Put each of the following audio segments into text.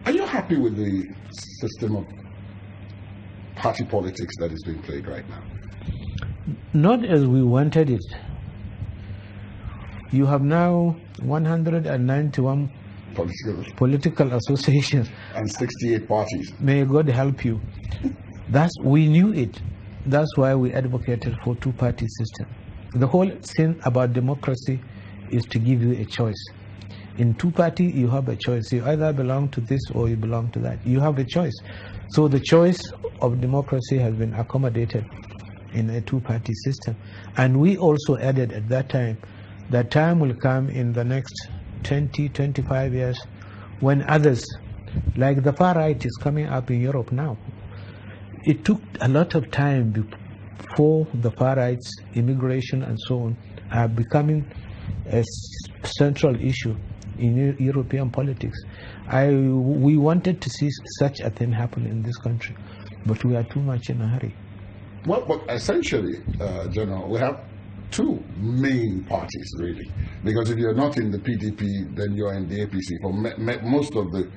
Are you happy with the system of party politics that is being played right now? Not as we wanted it. You have now 191 political associations and 68 parties. May God help you. We knew it. That's why we advocated for two-party system. The whole thing about democracy is to give you a choice. In two-party, you have a choice. You either belong to this or you belong to that. You have a choice. So the choice of democracy has been accommodated in a two-party system. And we also added at that time will come in the next 20, 25 years when others, like the far right is coming up in Europe now. It took a lot of time before the far right's immigration and so on are becoming a central issue in European politics. We wanted to see such a thing happen in this country, but we are too much in a hurry. Well, but essentially, General, we have two main parties, really. Because if you're not in the PDP, then you're in the APC. For most of the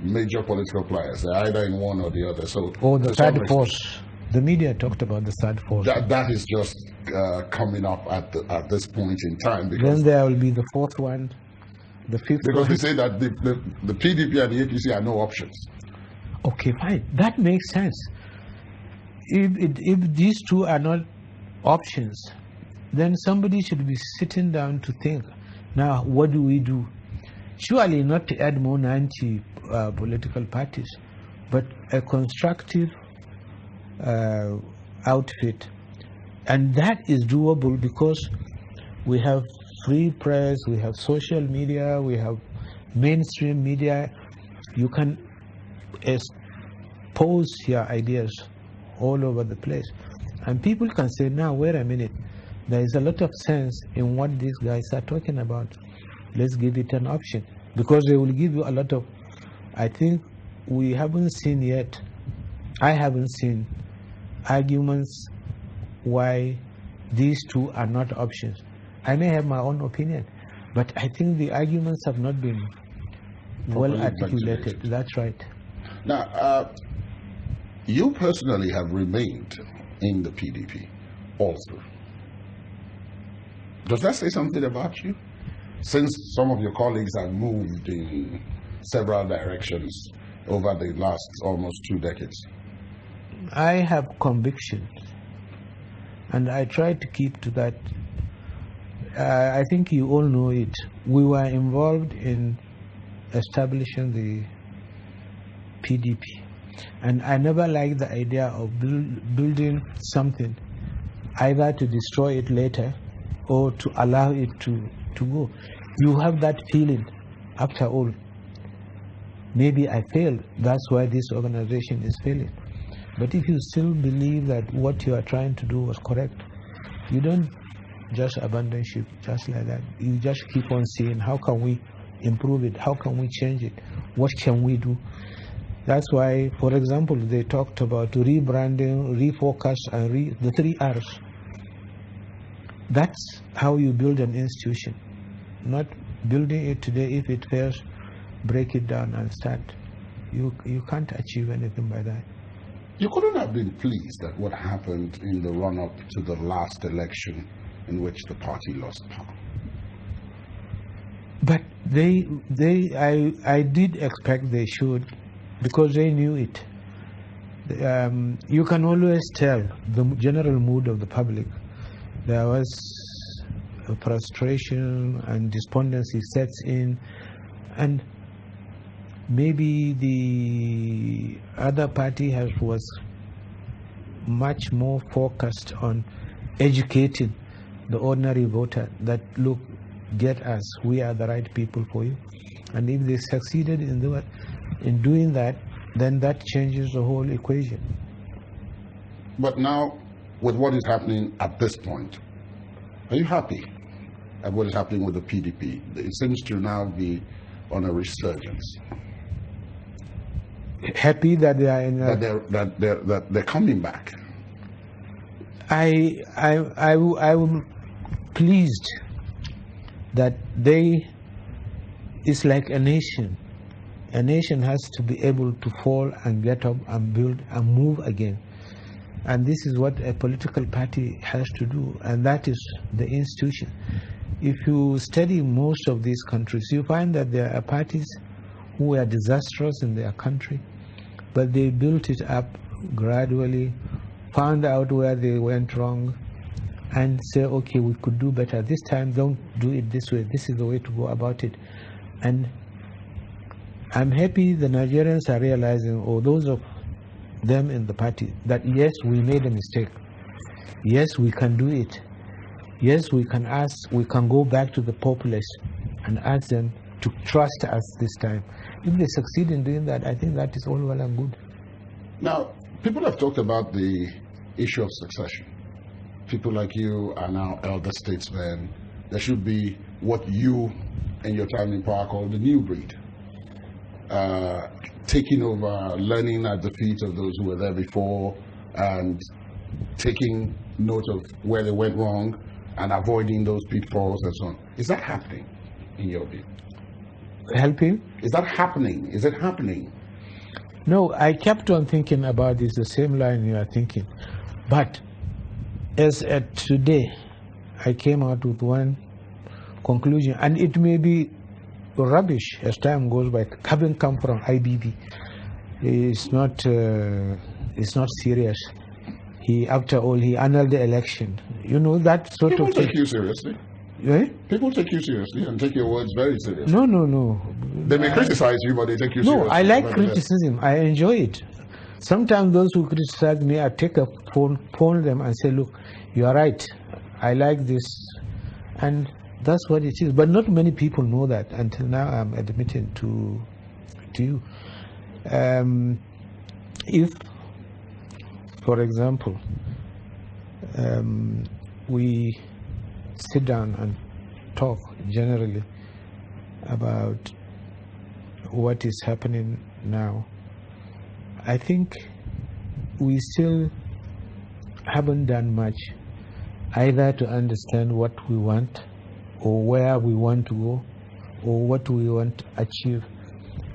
major political players, they're either in one or the other. So, or the third force. The media talked about the third force. That is just coming up at this point in time. Because then there will be the fourth one, the fifth because one. they say that the PDP and the APC are no options. Okay, fine. That makes sense. If these two are not options, then somebody should be sitting down to think, now what do we do? Surely not to add more 90 political parties, but a constructive outfit. And that is doable because we have free press, we have social media, we have mainstream media. You can expose your ideas all over the place. And people can say, now, wait a minute, there is a lot of sense in what these guys are talking about. Let's give it an option. Because they will give you a lot of, I think we haven't seen yet, I haven't seen arguments why these two are not options. I may have my own opinion, but I think the arguments have not been well articulated. That's right. Now, you personally have remained in the PDP also. Does that say something about you? Since some of your colleagues have moved in several directions over the last almost 2 decades. I have conviction, and I try to keep to that. I think you all know it. We were involved in establishing the PDP. And I never liked the idea of building something, either to destroy it later or to allow it to go. You have that feeling, after all, maybe I failed, that's why this organization is failing. But if you still believe that what you are trying to do was correct, you don't just abandon ship just like that. You just keep on seeing, how can we improve it? How can we change it? What can we do? That's why, for example, they talked about rebranding, refocus, and the 3 R's. That's how you build an institution. Not building it today, if it fails, break it down and start. You can't achieve anything by that. You couldn't have been pleased at what happened in the run-up to the last election in which the party lost power. But I did expect they should, because they knew it. You can always tell the general mood of the public. There was a frustration and despondency sets in, and maybe the other party was much more focused on educating the ordinary voter that, look, get us, we are the right people for you. And if they succeeded in doing that, then that changes the whole equation. But now, with what is happening at this point, are you happy at what is happening with the PDP? It seems to now be on a resurgence. Happy that they are in that they're coming back. I'm pleased that it's like a nation A nation has to be able to fall and get up and build and move again. And this is what a political party has to do, and that is the institution. If you study most of these countries, you find that there are parties who were disastrous in their country, but they built it up gradually, found out where they went wrong, and say, okay, we could do better. This time, don't do it this way. This is the way to go about it. And I'm happy the Nigerians are realizing, or those of them in the party, that yes, we made a mistake. Yes, we can do it. Yes, we can go back to the populace and ask them to trust us this time. If they succeed in doing that, I think that is all well and good. Now, people have talked about the issue of succession. People like you are now elder statesmen. There should be what you and your time in power call the new breed. Taking over, learning at the feet of those who were there before, and taking note of where they went wrong and avoiding those pitfalls and so on. Is that happening, in your view? Helping? Is that happening? Is it happening? No, I kept on thinking about this, the same line you are thinking. But as at today, I came out with one conclusion, and it may be rubbish as time goes by, having come from IBB. It's not serious. After all, he annulled the election. You know, that sort People of thing. take you seriously. Eh? People take you seriously and take your words very seriously. No. They may criticize you, but they take you seriously. No, I like criticism. I enjoy it. Sometimes those who criticize me, I take a phone them and say, look, you are right. I like this. And that's what it is. But not many people know that until now. I'm admitting to you. If, for example, we sit down and talk generally about what is happening now, I think we still haven't done much either to understand what we want or where we want to go or what we want to achieve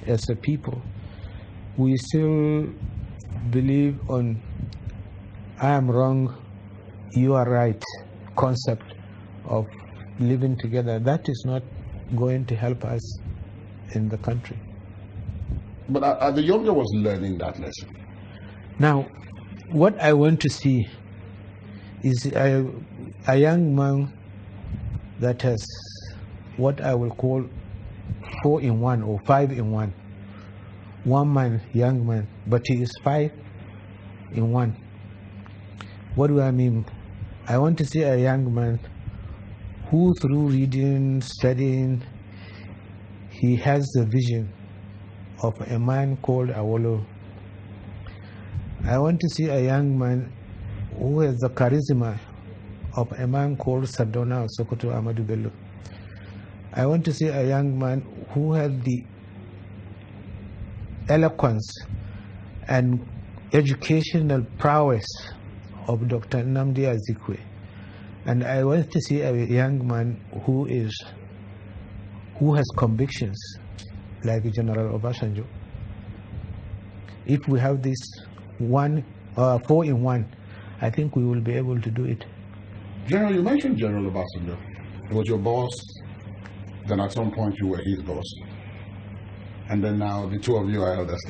as a people. We still believe on I am wrong, you are right concept of living together. That is not going to help us in the country. But are the younger ones learning that lesson? Now, what I want to see is a young man that has what I will call 4 in 1 or 5 in 1. One man, young man, but he is 5 in 1. What do I mean? I want to see a young man who, through reading, studying, he has the vision of a man called Awolowo. I want to see a young man who has the charisma of a man called Sardauna Sokoto Ahmadu Bello. I want to see a young man who has the eloquence and educational prowess of Dr. Nnamdi Azikiwe. And I want to see a young man who has convictions like General Obasanjo. If we have this 4 in 1, I think we will be able to do it. General, you mentioned General Obasanjo. He was your boss, then at some point you were his boss. And then now the two of you are elders.